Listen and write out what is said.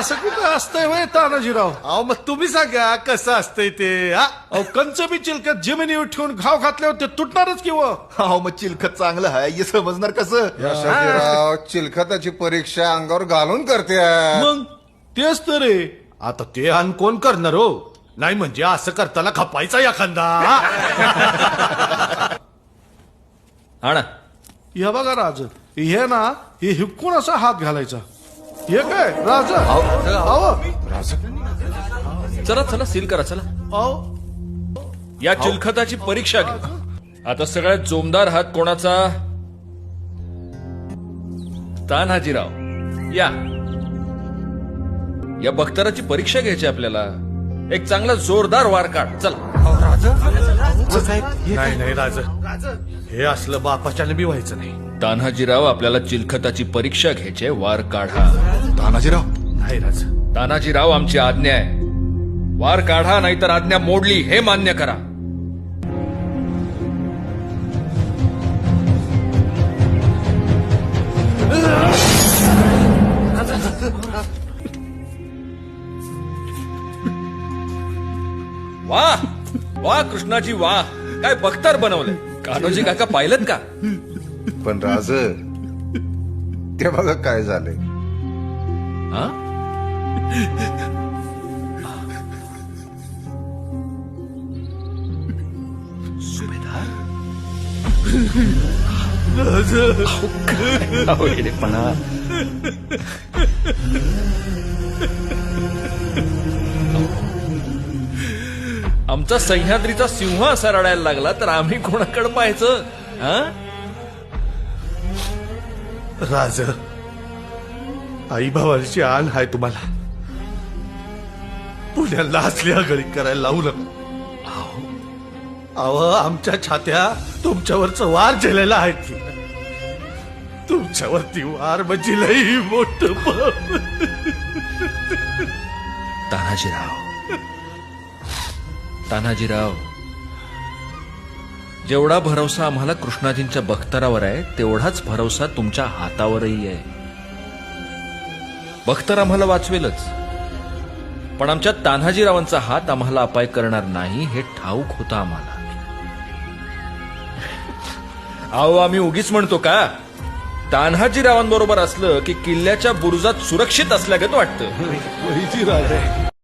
असं कुठं असतंय होय तानाजीराव? अहो मग तुम्ही सांगा कसं असतंय ते हा? अहो कंच बी चिलकत जमिनीवर ठेवून घाव घातल्यावर ते तुटणारच किंवा अहो मग चिलखत चांगलं आहे हे समजणार कसं? शाजीराव चिलखताची परीक्षा अंगावर घालून करते मग तेच तर रे. आता ते अन कोण करणार हो? नाही म्हणजे असं करताना खपायचा एखादा. हा ना. हे बघा राज, हे ना हे हिपकून असा हात घालायचा. हे काय राज? अहो चला चला सील करा चला. अहो या चिलखताची परीक्षा घ्या. आता सगळ्यात जोमदार हात कोणाचा? तान्हाजीराव या बख्तराची परीक्षा घ्यायची आपल्याला. एक चांगला जोरदार वार काढ चला. नाही नाही राज, हे असलं बापाच्याने बी व्हायचं नाही. तान्हाजीराव आपल्याला चिलखताची परीक्षा घ्यायची आहे. वार काढा. तानाजीराव नाही राज. तान्हाजीराव आमची आज्ञा आहे. वार काढा नाहीतर आज्ञा मोडली हे मान्य करा. वाह वाह कृष्णाजी वाह, काय बख्तर बनवलंय. कान्होजी काका पाहिलं का? पण राज ते बघा काय झालंय. हा? आमचा सह्याद्रीचा सिंह असा रडायला लागला तर आम्ही कोणाकडे पाहायचं? हा? राज, आई भावाची आण हाय तुम्हाला. पुण्याला असली आगळी करायला लावू नका. अहो आमच्या छात्या तुमच्यावरच वार झेलेला आहे की. तुमच्यावरती वार म्हणजे लई मोठ. तान्हाजीराव जेवढा भरवसा आम्हाला कृष्णाजींच्या बख्तरावर आहे तेवढाच भरवसा तुमच्या हातावरही आहे. बख्तर आम्हाला वाचवेलच, पण आमच्या तान्हाजीरावांचा हात आम्हाला अपाय करणार नाही हे ठाऊक होतं आम्हाला. अहो आम्ही उगीच म्हणतो का? तान्हाजीरावांबरोबर असलं की किल्ल्याच्या बुरुजात सुरक्षित असल्यागत वाटतं. राज